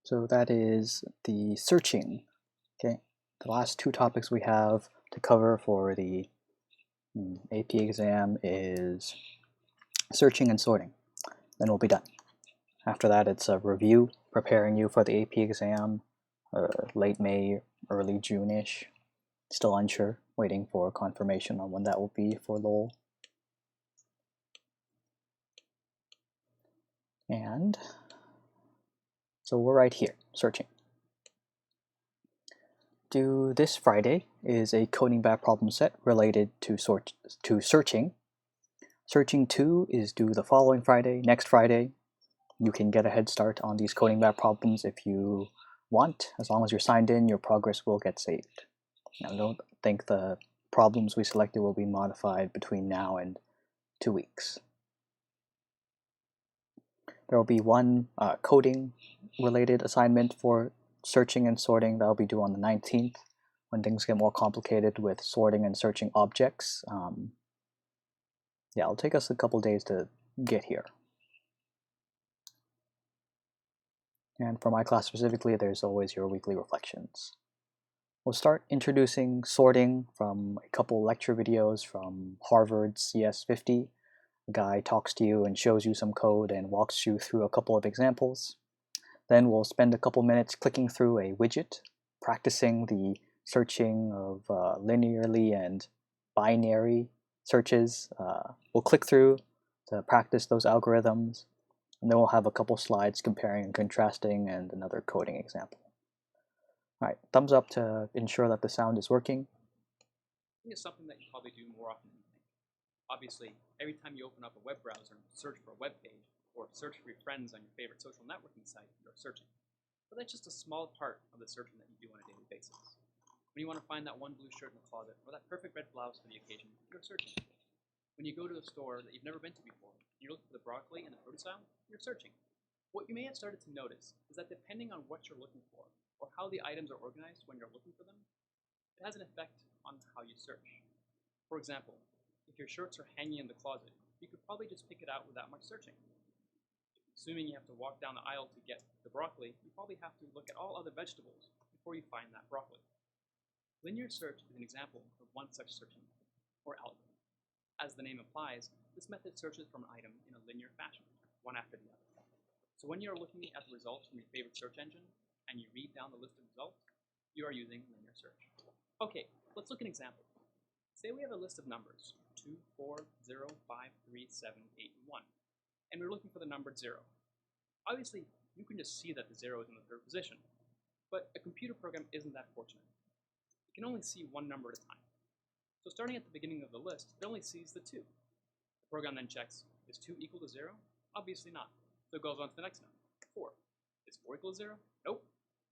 So that is the searching. Okay, the last two topics we have to cover for the AP exam is searching and sorting. Then we'll be done. After that, it's a review, preparing you for the AP exam, late May, early June-ish. Still unsure, waiting for confirmation on when that will be for Lowell. And so we're right here, searching. Due this Friday is a coding bat problem set related to searching. Searching 2 is due the following Friday, next Friday. You can get a head start on these coding bat problems if you want. As long as you're signed in, your progress will get saved. Now, don't think the problems we selected will be modified between now and 2 weeks. There will be one coding related assignment for searching and sorting that will be due on the 19th when things get more complicated with sorting and searching objects. Yeah, it'll take us a couple days to get here. And for my class specifically, there's always your weekly reflections. We'll start introducing sorting from a couple lecture videos from Harvard CS50. A guy talks to you and shows you some code and walks you through a couple of examples. Then we'll spend a couple minutes clicking through a widget, practicing the searching of linearly and binary searches. We'll click through to practice those algorithms, and then we'll have a couple slides comparing and contrasting and another coding example. All right, thumbs up to ensure that the sound is working. I think it's something that you probably do more often than you think. Obviously, every time you open up a web browser and search for a web page, or search for your friends on your favorite social networking site, you're searching. But that's just a small part of the searching that you do on a daily basis. When you want to find that one blue shirt in the closet, or that perfect red blouse for the occasion, you're searching. When you go to a store that you've never been to before, and you're looking for the broccoli in the produce aisle, you're searching. What you may have started to notice is that depending on what you're looking for, or how the items are organized when you're looking for them, it has an effect on how you search. For example, if your shirts are hanging in the closet, you could probably just pick it out without much searching. Assuming you have to walk down the aisle to get the broccoli, you probably have to look at all other vegetables before you find that broccoli. Linear search is an example of one such searching method, or algorithm. As the name implies, this method searches from an item in a linear fashion, one after the other. So when you're looking at the results from your favorite search engine, and you read down the list of results, you are using linear search. Okay, let's look at an example. Say we have a list of numbers, 2, 4, 0, 5, 3, 7, 8, and 1. And we're looking for the number 0. Obviously, you can just see that the 0 is in the third position, but a computer program isn't that fortunate. It can only see one number at a time. So starting at the beginning of the list, it only sees the 2. The program then checks, is 2 equal to 0? Obviously not. So it goes on to the next number, 4. Is 4 equal to 0? Nope.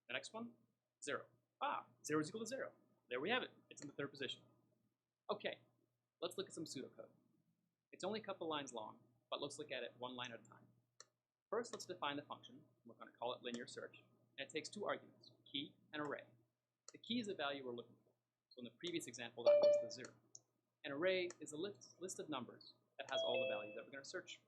The next one, 0. 0 is equal to 0. There we have it. It's in the third position. Okay, let's look at some pseudocode. It's only a couple lines long, but let's look at it one line at a time. First, let's define the function. We're going to call it linear search, and it takes two arguments, key and array. The key is the value we're looking for. So in the previous example, that was the 0. An array is a list of numbers that has all the values that we're going to search.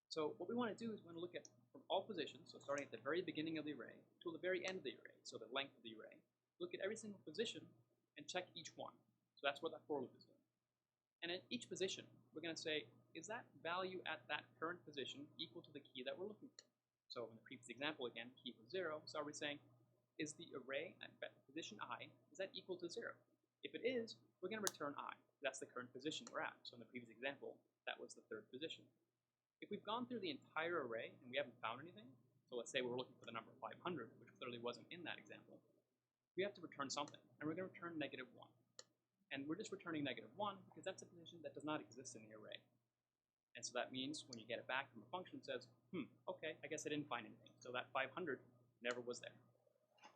So what we want to do is we want to look at from all positions, so starting at the very beginning of the array to the very end of the array, so the length of the array, look at every single position and check each one. So that's what that for loop is doing. And at each position, we're going to say, is that value at that current position equal to the key that we're looking for? So in the previous example, again, key was 0. So are we saying, is the array at position I, is that equal to 0? If it is, we're going to return I. That's the current position we're at. So in the previous example, that was the third position. If we've gone through the entire array and we haven't found anything, so let's say we're looking for the number 500, which clearly wasn't in that example, we have to return something, and we're going to return -1. And we're just returning -1 because that's a position that does not exist in the array. And so that means when you get it back from a function, it says, okay, I guess I didn't find anything. So that 500 never was there.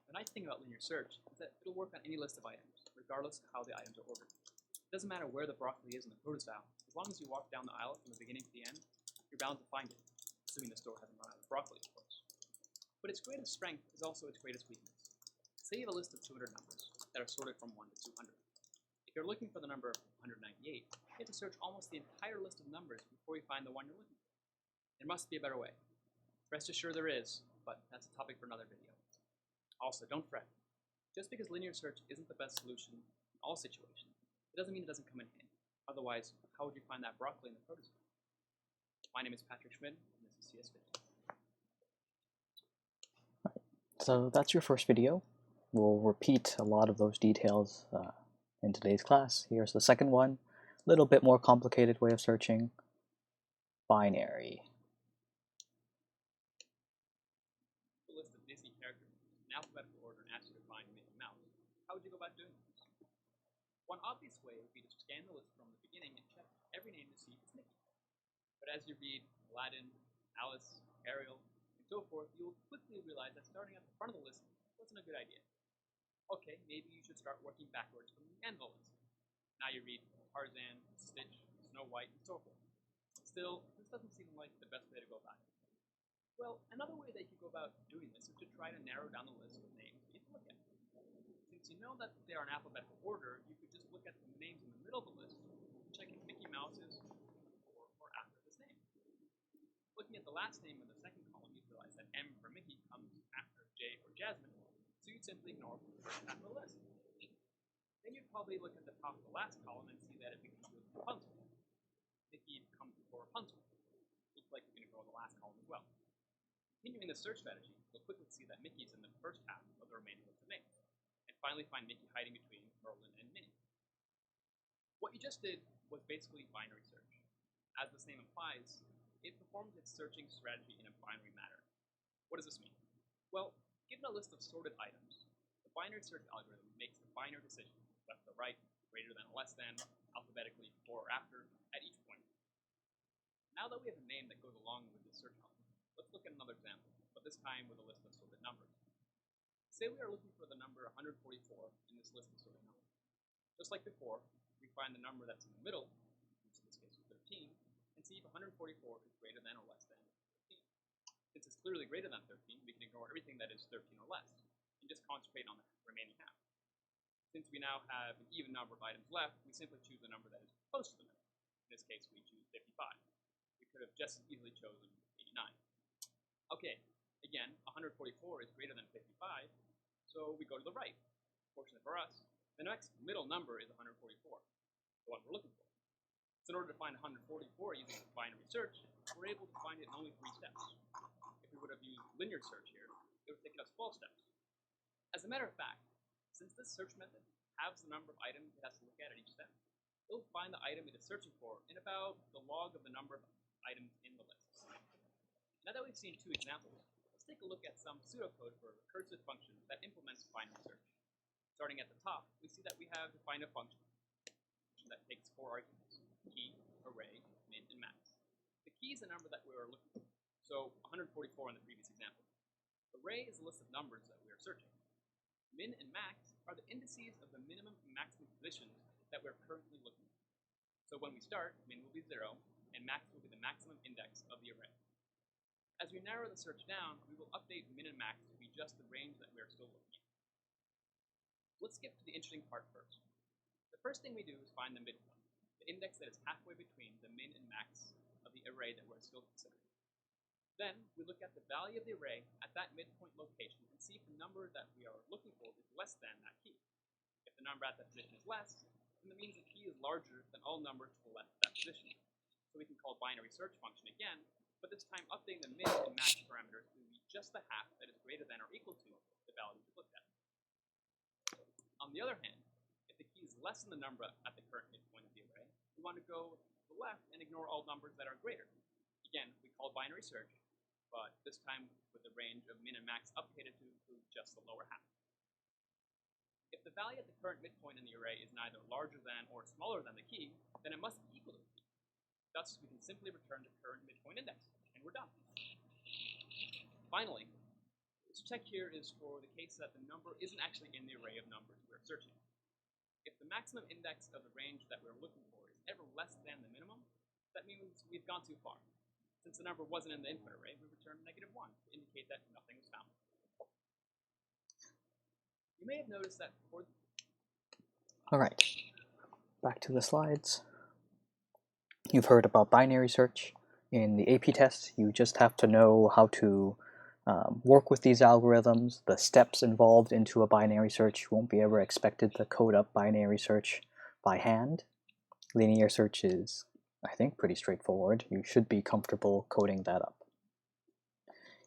The nice thing about linear search is that it'll work on any list of items, regardless of how the items are ordered. It doesn't matter where the broccoli is in the produce aisle. As long as you walk down the aisle from the beginning to the end, you're bound to find it, assuming the store hasn't run out of broccoli, of course. But its greatest strength is also its greatest weakness. Say you have a list of 200 numbers that are sorted from 1 to 200. If you're looking for the number 198, you have to search almost the entire list of numbers before you find the one you're looking for. There must be a better way. Rest assured there is, but that's a topic for another video. Also, don't fret. Just because linear search isn't the best solution in all situations, it doesn't mean it doesn't come in handy. Otherwise, how would you find that broccoli in the produce aisle? My name is Patrick Schmidt, and this is CS50. So that's your first video. We'll repeat a lot of those details in today's class. Here's the second one, a little bit more complicated way of searching, binary. A list of Disney characters in alphabetical order and ask you to find Mickey Mouse. How would you go about doing this? One obvious way would be to scan the list from the beginning and check every name to see if it's Mickey. But as you read Aladdin, Alice, Ariel, and so forth, you'll quickly realize that starting at the front of the list wasn't a good idea. Okay, maybe you should start working backwards from the end of the list. Now you read Tarzan, Stitch, Snow White, and so forth. Still, this doesn't seem like the best way to go about it. Well, another way that you could go about doing this is to try to narrow down the list of names that you can look at. Since you know that they are in alphabetical order, you could just look at the names in the middle of the list, check if Mickey Mouse is before or after this name. Looking at the last name in the second column, you realize that M for Mickey comes after J for Jasmine, so you'd simply ignore the first half of the list. Then you'd probably look at the top of the last column and see that it begins with Rapunzel. Mickey comes before Rapunzel. Looks like you're going to ignore the last column as well. Continuing the search strategy, you'll quickly see that Mickey's in the first half of the remaining list of names, and finally find Mickey hiding between Merlin and Minnie. What you just did was basically binary search. As this name implies, it performs its searching strategy in a binary manner. What does this mean? Well, given a list of sorted items, the binary search algorithm makes the binary decision, left to right, greater than or less than, alphabetically before or after, at each point. Now that we have a name that goes along with the search algorithm, let's look at another example, but this time with a list of sorted numbers. Say we are looking for the number 144 in this list of sorted numbers. Just like before, we find the number that's in the middle, which in this case is 13, and see if 144 is greater than or less than 13. Since it's clearly greater than 13, we can ignore everything that is 13 or less, and just concentrate on the remaining half. Since we now have an even number of items left, we simply choose the number that is close to the middle. In this case, we choose 55. We could have just as easily chosen 89. Okay, again, 144 is greater than 55, so we go to the right. Fortunately for us, the next middle number is 144, the one we're looking for. So in order to find 144 using binary search, we're able to find it in only 3 steps. If we would have used linear search here, it would take us 12 steps. As a matter of fact, since this search method halves the number of items it has to look at each step, it'll find the item it is searching for in about the log of the number of items in the list. Now that we've seen 2 examples, let's take a look at some pseudocode for a recursive function that implements binary search. Starting at the top, we see that we have defined a function that takes 4 arguments: key, array, min, and max. The key is the number that we are looking for, so 144 in the previous example. Array is a list of numbers that we are searching. Min and max are the indices of the minimum and maximum positions that we're currently looking at. So when we start, min will be 0, and max will be the maximum index of the array. As we narrow the search down, we will update min and max to be just the range that we are still looking at. Let's skip to the interesting part first. The first thing we do is find the midpoint, the index that is halfway between the min and max of the array that we're still considering. Then we look at the value of the array at that midpoint location and see if the number that we are looking for is less than that key. If the number at that position is less, then that means the key is larger than all numbers to the left of that position. So we can call binary search function again, but this time updating the min and max parameters to be just the half that is greater than or equal to the value we looked at. On the other hand, if the key is less than the number at the current midpoint of the array, we want to go to the left and ignore all numbers that are greater. Again, we call binary search, but this time with the range of min and max updated to include just the lower half. If the value at the current midpoint in the array is neither larger than or smaller than the key, then it must be equal to the key. Thus, we can simply return the current midpoint index, and we're done. Finally, this check here is for the case that the number isn't actually in the array of numbers we're searching. If the maximum index of the range that we're looking for is ever less than the minimum, that means we've gone too far. Since the number wasn't in the input array, we returned -1 to indicate that nothing was found. You may have noticed that for... Alright, back to the slides. You've heard about binary search. In the AP test, you just have to know how to work with these algorithms. The steps involved into a binary search, you won't be ever expected to code up binary search by hand. Linear search is, I think, pretty straightforward. You should be comfortable coding that up.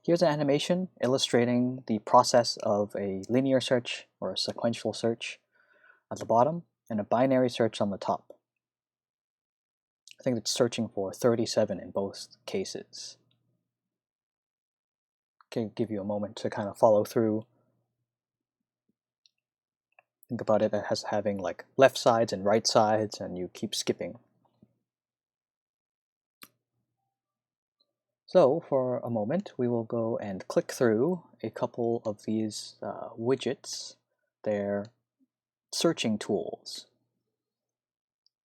Here's an animation illustrating the process of a linear search or a sequential search at the bottom and a binary search on the top. I think it's searching for 37 in both cases. Okay, give you a moment to kind of follow through. Think about it as having like left sides and right sides, and you keep skipping. So for a moment, we will go and click through a couple of these widgets. They're searching tools.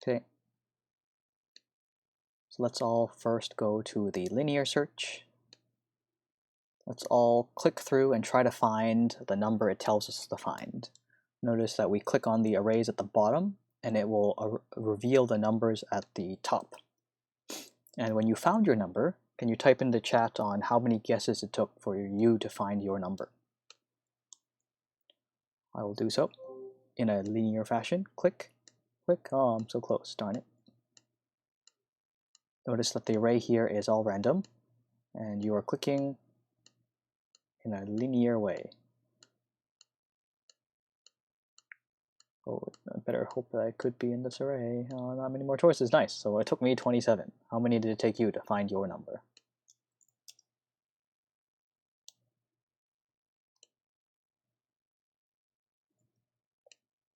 Okay. So let's all first go to the linear search. Let's all click through and try to find the number it tells us to find. Notice that we click on the arrays at the bottom and it will reveal the numbers at the top. And when you found your number, can you type in the chat on how many guesses it took for you to find your number? I will do so in a linear fashion. Click, click. Oh, I'm so close, darn it. Notice that the array here is all random, and you are clicking in a linear way. Oh, I better hope that I could be in this array. Oh, not many more choices. Nice. So it took me 27. How many did it take you to find your number?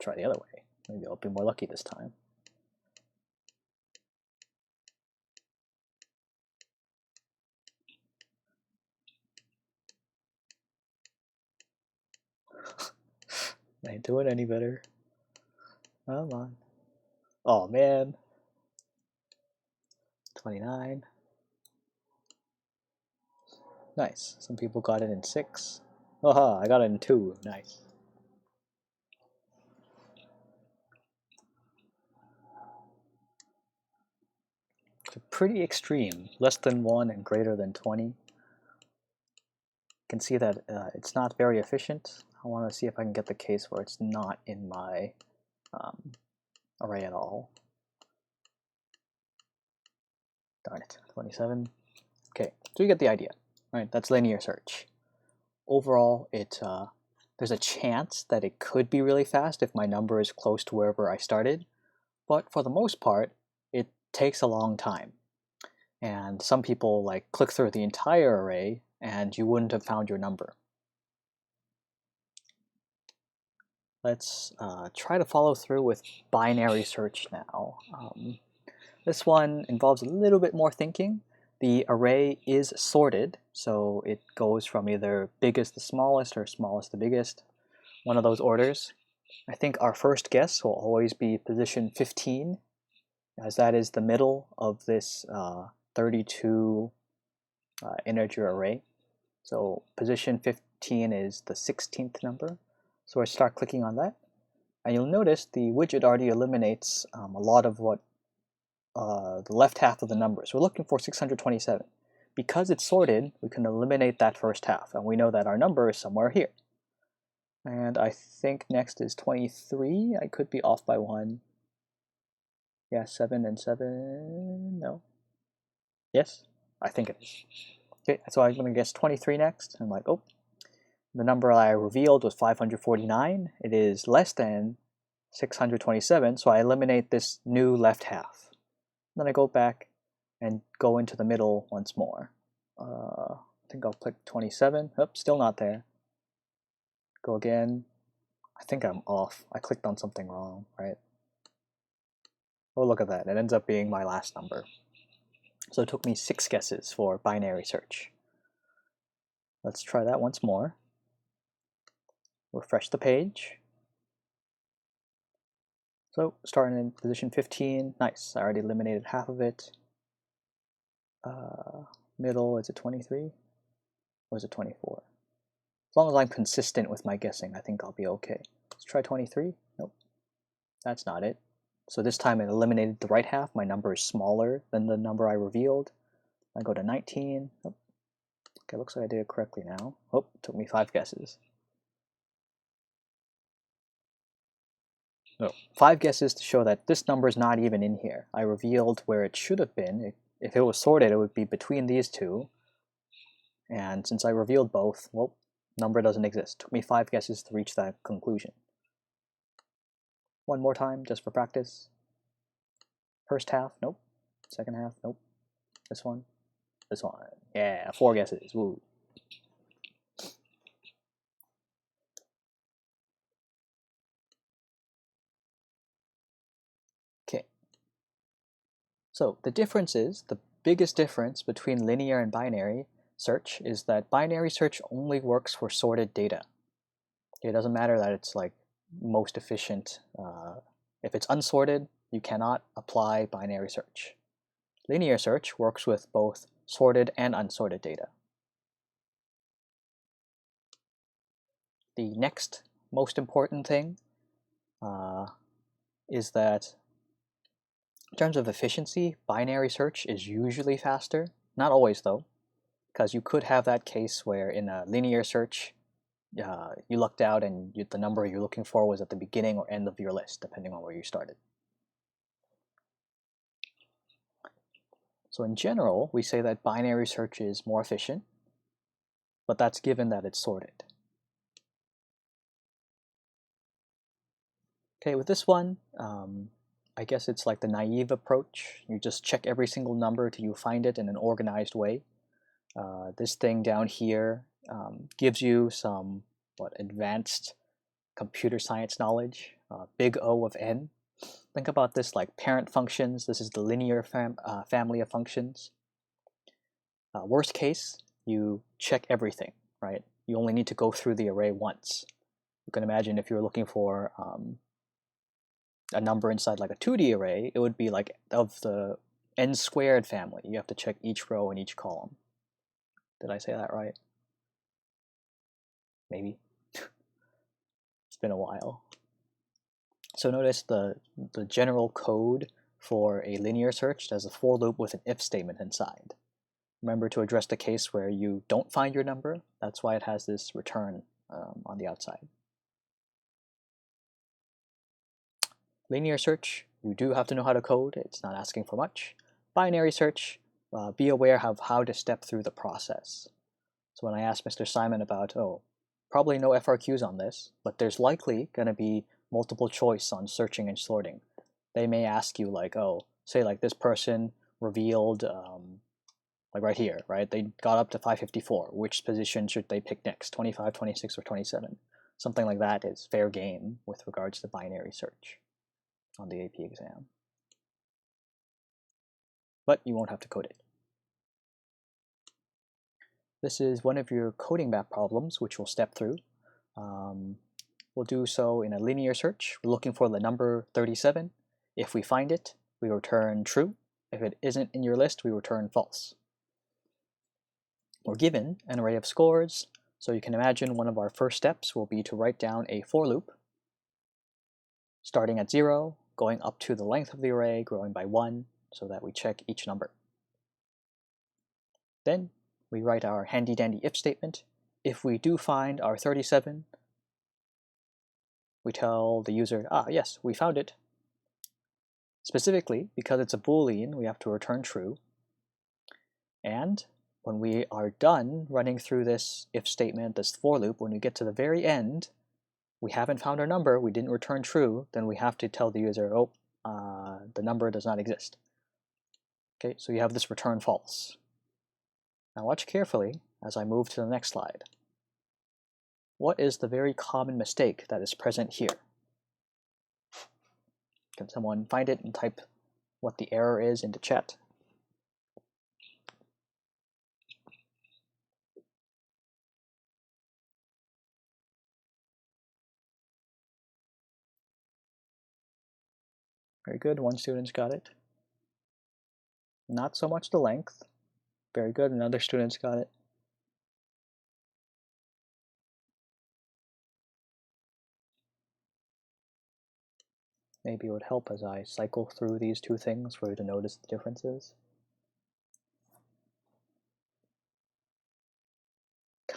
Try the other way. Maybe I'll be more lucky this time. Ain't doing any better. Come on. Oh man. 29. Nice. Some people got it in 6. Aha, I got it in 2. Nice. It's pretty extreme. Less than 1 and greater than 20. You can see that it's not very efficient. I want to see if I can get the case where it's not in my array at all. Darn it, 27. Okay, so you get the idea, right? That's linear search. Overall, there's a chance that it could be really fast if my number is close to wherever I started, but for the most part, it takes a long time. And some people like click through the entire array and you wouldn't have found your number. Let's try to follow through with binary search now. This one involves a little bit more thinking. The array is sorted, so it goes from either biggest to smallest or smallest to biggest, one of those orders. I think our first guess will always be position 15, as that is the middle of this 32 integer array. So position 15 is the 16th number. So I start clicking on that, and you'll notice the widget already eliminates a lot of what the left half of the numbers. We're looking for 627. Because it's sorted, we can eliminate that first half, and we know that our number is somewhere here. And I think next is 23. I could be off by 1. Yeah, 7 and 7. No. Yes, I think it is. Okay, so I'm going to guess 23 next. I'm like, oh, the number I revealed was 549. It is less than 627, so I eliminate this new left half. Then I go back and go into the middle once more. I think I'll click 27. Oops, still not there. Go again. I think I'm off. I clicked on something wrong, right? Oh, look at that. It ends up being my last number. So it took me 6 guesses for binary search. Let's try that once more. Refresh the page. So starting in position 15, nice. I already eliminated half of it. Middle, is it 23? Or is it 24? As long as I'm consistent with my guessing, I think I'll be okay. Let's try 23. Nope, that's not it. So this time it eliminated the right half. My number is smaller than the number I revealed. I go to 19. Nope. Okay, looks like I did it correctly now. Oh, took me 5 guesses. No, 5 guesses to show that this number is not even in here. I revealed where it should have been. If it was sorted, it would be between these two. And since I revealed both, well, number doesn't exist. Took me 5 guesses to reach that conclusion. One more time, just for practice. First half, nope. Second half, nope. This one. Yeah, 4 guesses. Woo. Okay. So the difference is, the biggest difference between linear and binary search is that binary search only works for sorted data. It doesn't matter that it's like most efficient. If it's unsorted, you cannot apply binary search. Linear search works with both sorted and unsorted data. The next most important thing is that in terms of efficiency, binary search is usually faster. Not always though, because you could have that case where in a linear search, you lucked out and the number you're looking for was at the beginning or end of your list, depending on where you started. So in general, we say that binary search is more efficient, but that's given that it's sorted. Okay, with this one, I guess it's like the naive approach. You just check every single number till you find it in an organized way. This thing down here gives you some advanced computer science knowledge, big O of n. Think about this like parent functions. This is the linear family of functions. Worst case, you check everything, right? You only need to go through the array once. You can imagine if you're looking for a number inside like a 2D array, it would be like of the n squared family. You have to check each row and each column. Did I say that right? Maybe. It's been a while. So notice the general code for a linear search has a for loop with an if statement inside. Remember to address the case where you don't find your number. That's why it has this return on the outside. Linear search, you do have to know how to code. It's not asking for much. Binary search, be aware of how to step through the process. So when I asked Mr. Simon about, probably no FRQs on this, but there's likely going to be multiple choice on searching and sorting. They may ask you like, say like this person revealed, like right here, right? They got up to 554. Which position should they pick next, 25, 26, or 27? Something like that is fair game with regards to binary search on the AP exam. But you won't have to code it. This is one of your coding map problems, which we'll step through. We'll do so in a linear search. We're looking for the number 37. If we find it, we return true. If it isn't in your list, we return false. We're given an array of scores, so you can imagine one of our first steps will be to write down a for loop, starting at 0, going up to the length of the array, growing by 1, so that we check each number. Then we write our handy-dandy if statement. If we do find our 37, we tell the user, yes, we found it. Specifically, because it's a Boolean, we have to return true. And when we are done running through this if statement, this for loop, when we get to the very end, we haven't found our number, we didn't return true, then we have to tell the user, the number does not exist. Okay, so you have this return false. Now watch carefully as I move to the next slide. What is the very common mistake that is present here? Can someone find it and type what the error is into chat? Very good, one student's got it. Not so much the length. Very good, another student's got it. Maybe it would help as I cycle through these two things for you to notice the differences.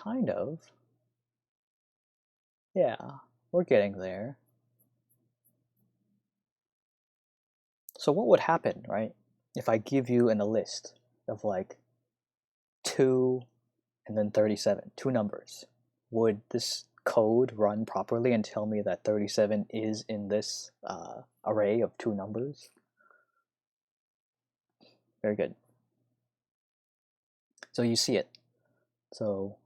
kind of. Yeah, we're getting there. So what would happen, right, if I give you in a list of like 2 and then 37, two numbers? Would this code run properly and tell me that 37 is in this array of two numbers? Very good. So you see it. So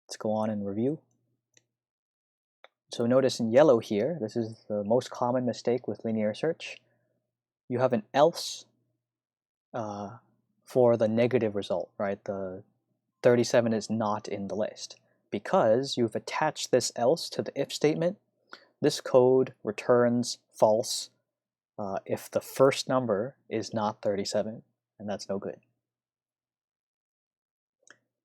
let's go on and review. So notice in yellow here, this is the most common mistake with linear search. You have an else for the negative result, right? The 37 is not in the list. Because you've attached this else to the if statement, this code returns false if the first number is not 37, and that's no good.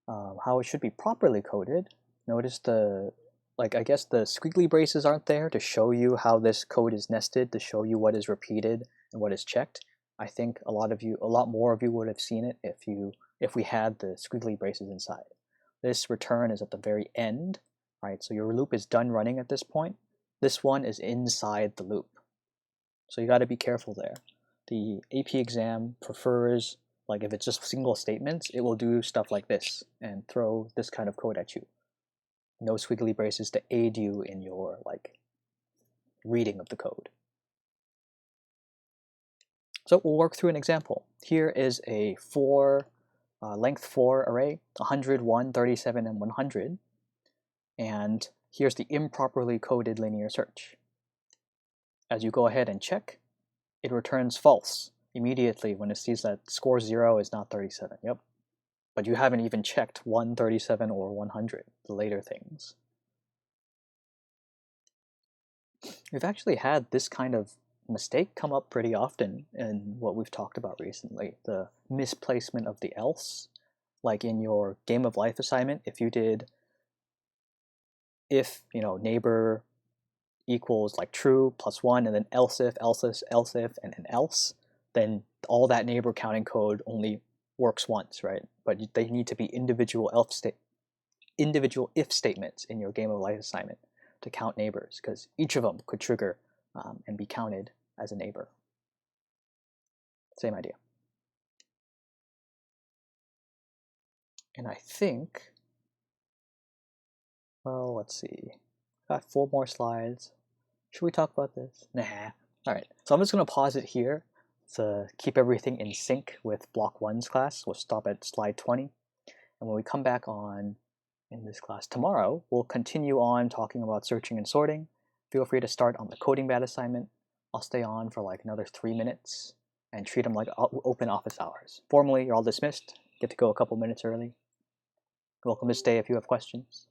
How it should be properly coded, notice I guess the squiggly braces aren't there to show you how this code is nested, to show you what is repeated and what is checked. I think a lot more of you would have seen it if we had the squiggly braces inside. This return is at the very end, right? So your loop is done running at this point. This one is inside the loop. So you got to be careful there. The AP exam prefers, like if it's just single statements, it will do stuff like this and throw this kind of code at you. No squiggly braces to aid you in your reading of the code. So we'll work through an example. Here is a length 4 array, 100, 1, 37, and 100. And here's the improperly coded linear search. As you go ahead and check, it returns false immediately when it sees that score 0 is not 37. Yep. But you haven't even checked 1, 37, or 100, the later things. We've actually had this kind of mistake come up pretty often in what we've talked about recently, the misplacement of the else. Like in your Game of Life assignment, if you did if neighbor equals like true plus 1 and then else if, and an else, then all that neighbor counting code only works once, right? But they need to be individual if statements in your Game of Life assignment to count neighbors, because each of them could trigger and be counted as a neighbor. Same idea. And I think, well, let's see. Got 4 more slides. Should we talk about this? Nah. All right. So I'm just going to pause it here to keep everything in sync with Block 1's class. We'll stop at slide 20. And when we come back on in this class tomorrow, we'll continue on talking about searching and sorting. Feel free to start on the coding bat assignment. I'll stay on for like another 3 minutes and treat them like open office hours. Formally, you're all dismissed. Get to go a couple minutes early. You're welcome to stay if you have questions.